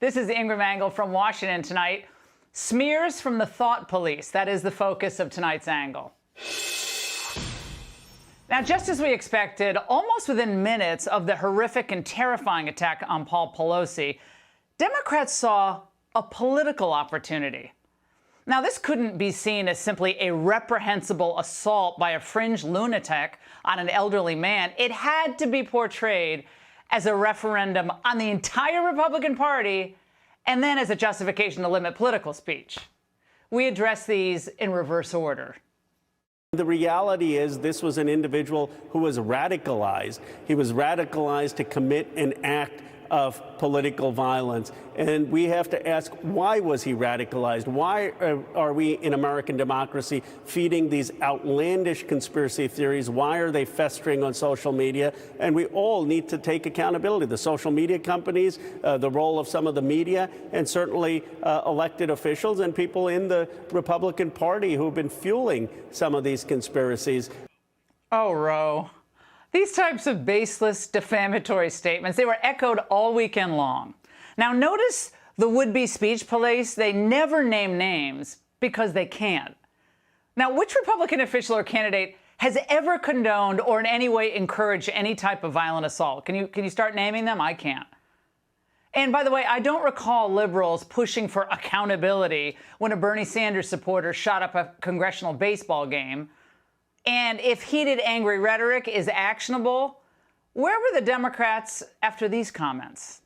This is Ingraham Angle from Washington tonight. Smears from the thought police. That is the focus of tonight's angle. Now, just as we expected, almost within minutes of the horrific and terrifying attack on Paul Pelosi, Democrats saw a political opportunity. Now, this couldn't be seen as simply a reprehensible assault by a fringe lunatic on an elderly man. It had to be portrayed as a referendum on the entire Republican Party and then as a justification to limit political speech. We address these in reverse order. The reality is this was an individual who was radicalized. He was radicalized to commit an act of political violence. And we have to ask, why was he radicalized? Why are we in American democracy feeding these outlandish conspiracy theories? Why are they festering on social media? And we all need to take accountability. The social media companies, the role of some of the media, and certainly elected officials and people in the Republican Party who have been fueling some of these conspiracies. Oh, Ro. These types of baseless, defamatory statements, they were echoed all weekend long. Now, notice the would-be speech police, they never name names because they can't. Now, which Republican official or candidate has ever condoned or in any way encouraged any type of violent assault? Can you start naming them? I can't. And by the way, I don't recall liberals pushing for accountability when a Bernie Sanders supporter shot up a congressional baseball game. And if heated, angry rhetoric is actionable, where were the Democrats after these comments?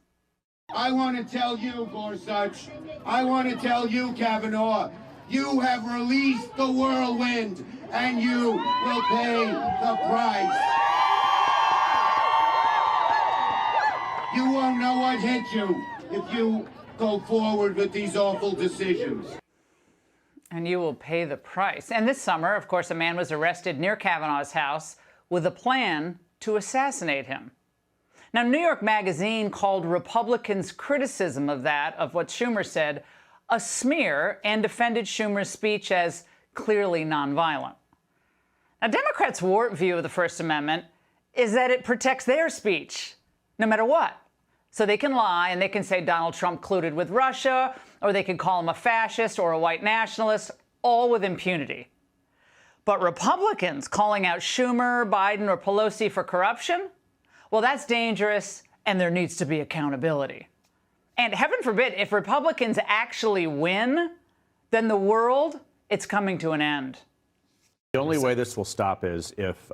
I want to tell you, Gorsuch, I want to tell you, Kavanaugh, you have released the whirlwind, and you will pay the price. You won't know what hit you if you go forward with these awful decisions. And you will pay the price. And this summer, of course, a man was arrested near Kavanaugh's house with a plan to assassinate him. Now, New York Magazine called Republicans' criticism of what Schumer said, a smear, and defended Schumer's speech as clearly nonviolent. Now, Democrats' warped view of the First Amendment is that it protects their speech, no matter what. So they can lie and they can say Donald Trump colluded with Russia, or they can call him a fascist or a white nationalist, all with impunity. But Republicans calling out Schumer, Biden, or Pelosi for corruption, well, that's dangerous, and there needs to be accountability. And heaven forbid, if Republicans actually win, then the world, it's coming to an end. The only way this will stop is if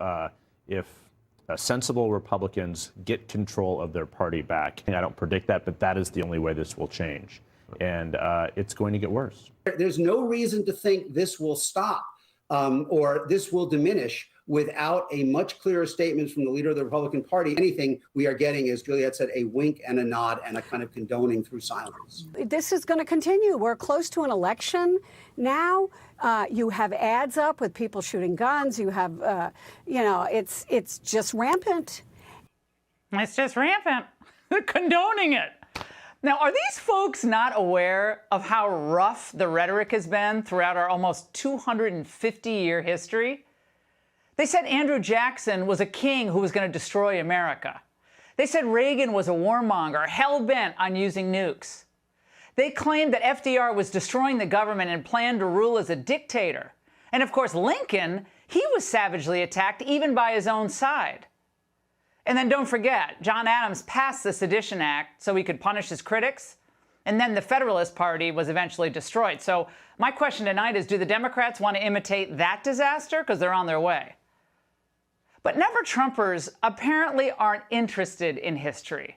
sensible Republicans get control of their party back. And I don't predict that, but that is the only way this will change. And it's going to get worse. There's no reason to think this will stop or this will diminish without a much clearer statement from the leader of the Republican Party. Anything we are getting, as Juliette said, a wink and a nod and a kind of condoning through silence. This is going to continue. We're close to an election now. You have ads up with people shooting guns. You have, it's just rampant. It's just rampant. They're condoning it. Now, are these folks not aware of how rough the rhetoric has been throughout our almost 250-year history? They said Andrew Jackson was a king who was going to destroy America. They said Reagan was a warmonger, hell-bent on using nukes. They claimed that FDR was destroying the government and planned to rule as a dictator. And of course, Lincoln, he was savagely attacked even by his own side. And then don't forget, John Adams passed the Sedition Act so he could punish his critics. And then the Federalist Party was eventually destroyed. So my question tonight is, do the Democrats want to imitate that disaster? Because they're on their way. But never-Trumpers apparently aren't interested in history.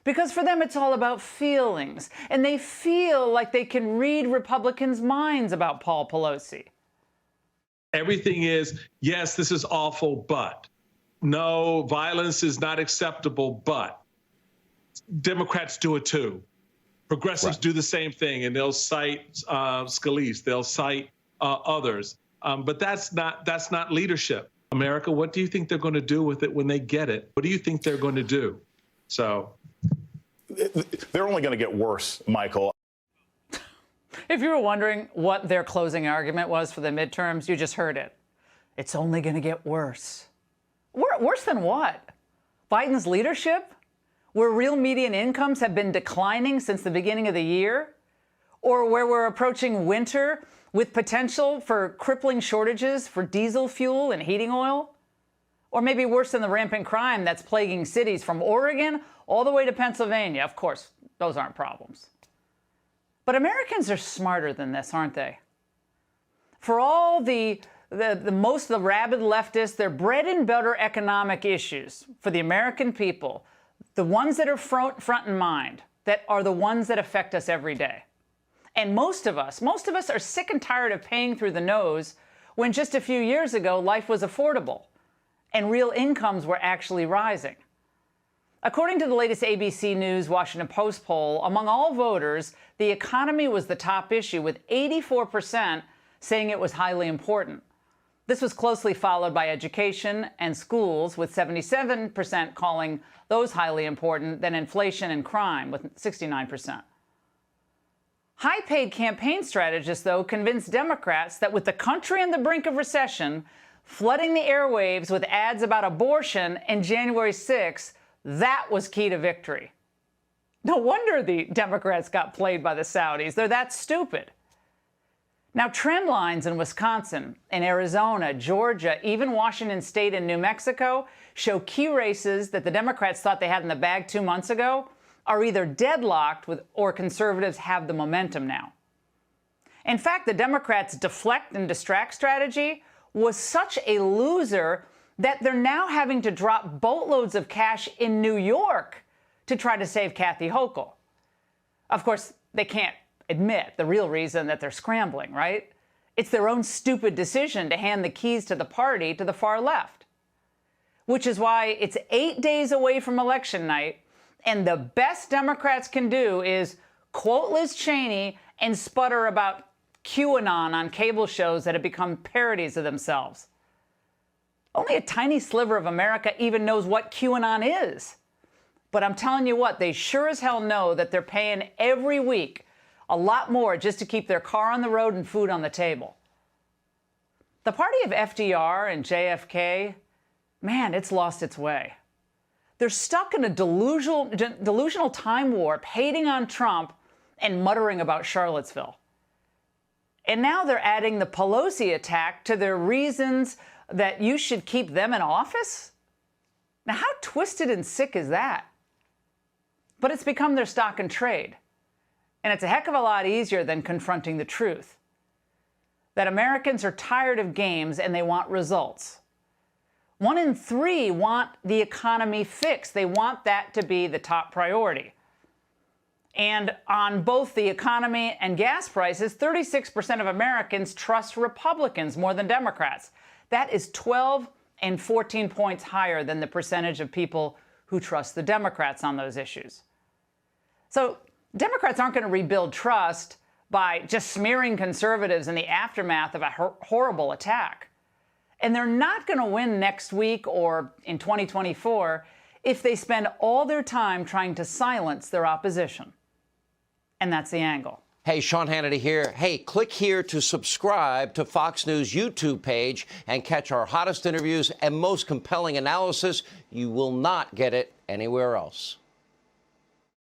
Because for them, it's all about feelings. And they feel like they can read Republicans' minds about Paul Pelosi. Everything is, yes, this is awful, but. No, violence is not acceptable, but. Democrats do it too. Progressives do the same thing, and they'll cite Scalise, they'll cite others. But that's not leadership. America, what do you think they're going to do with it when they get it? What do you think they're going to do? So they're only going to get worse, Michael. If you were wondering what their closing argument was for the midterms, you just heard it. It's only going to get worse. Worse than what? Biden's leadership? where real median incomes have been declining since the beginning of the year, or where we're approaching winter with potential for crippling shortages for diesel fuel and heating oil, or maybe worse than the rampant crime that's plaguing cities from Oregon all the way to Pennsylvania. Of course, those aren't problems. But Americans are smarter than this, aren't they? For all the most of the rabid leftists, their bread and butter economic issues for the American people, the ones that are front in mind, that are the ones that affect us every day. And most of us are sick and tired of paying through the nose when just a few years ago life was affordable and real incomes were actually rising. According to the latest ABC News Washington Post poll, among all voters, the economy was the top issue, with 84% saying it was highly important. This was closely followed by education and schools, with 77% calling those highly important, then inflation and crime, with 69%. High-paid campaign strategists, though, convinced Democrats that with the country on the brink of recession, flooding the airwaves with ads about abortion and January 6th, that was key to victory. No wonder the Democrats got played by the Saudis. They're that stupid. Now, trend lines in Wisconsin, in Arizona, Georgia, even Washington State and New Mexico show key races that the Democrats thought they had in the bag 2 months ago are either deadlocked or conservatives have the momentum now. In fact, the Democrats' deflect and distract strategy was such a loser that they're now having to drop boatloads of cash in New York to try to save Kathy Hochul. Of course, they can't admit the real reason that they're scrambling, right? It's their own stupid decision to hand the keys to the party to the far left. Which is why it's 8 days away from election night, and the best Democrats can do is quote Liz Cheney and sputter about QAnon on cable shows that have become parodies of themselves. Only a tiny sliver of America even knows what QAnon is. But I'm telling you what, they sure as hell know that they're paying every week a lot more just to keep their car on the road and food on the table. The party of FDR and JFK, man, it's lost its way. They're stuck in a delusional time warp, hating on Trump and muttering about Charlottesville. And now they're adding the Pelosi attack to their reasons that you should keep them in office? Now, how twisted and sick is that? But it's become their stock and trade. And it's a heck of a lot easier than confronting the truth. That Americans are tired of games and they want results. 1 in 3 want the economy fixed. They want that to be the top priority. And on both the economy and gas prices, 36% of Americans trust Republicans more than Democrats. That is 12 and 14 points higher than the percentage of people who trust the Democrats on those issues. So Democrats aren't going to rebuild trust by just smearing conservatives in the aftermath of a horrible attack. And they're not going to win next week or in 2024 if they spend all their time trying to silence their opposition. And that's the angle. Hey, Sean Hannity here. Hey, click here to subscribe to Fox News YouTube page and catch our hottest interviews and most compelling analysis. You will not get it anywhere else.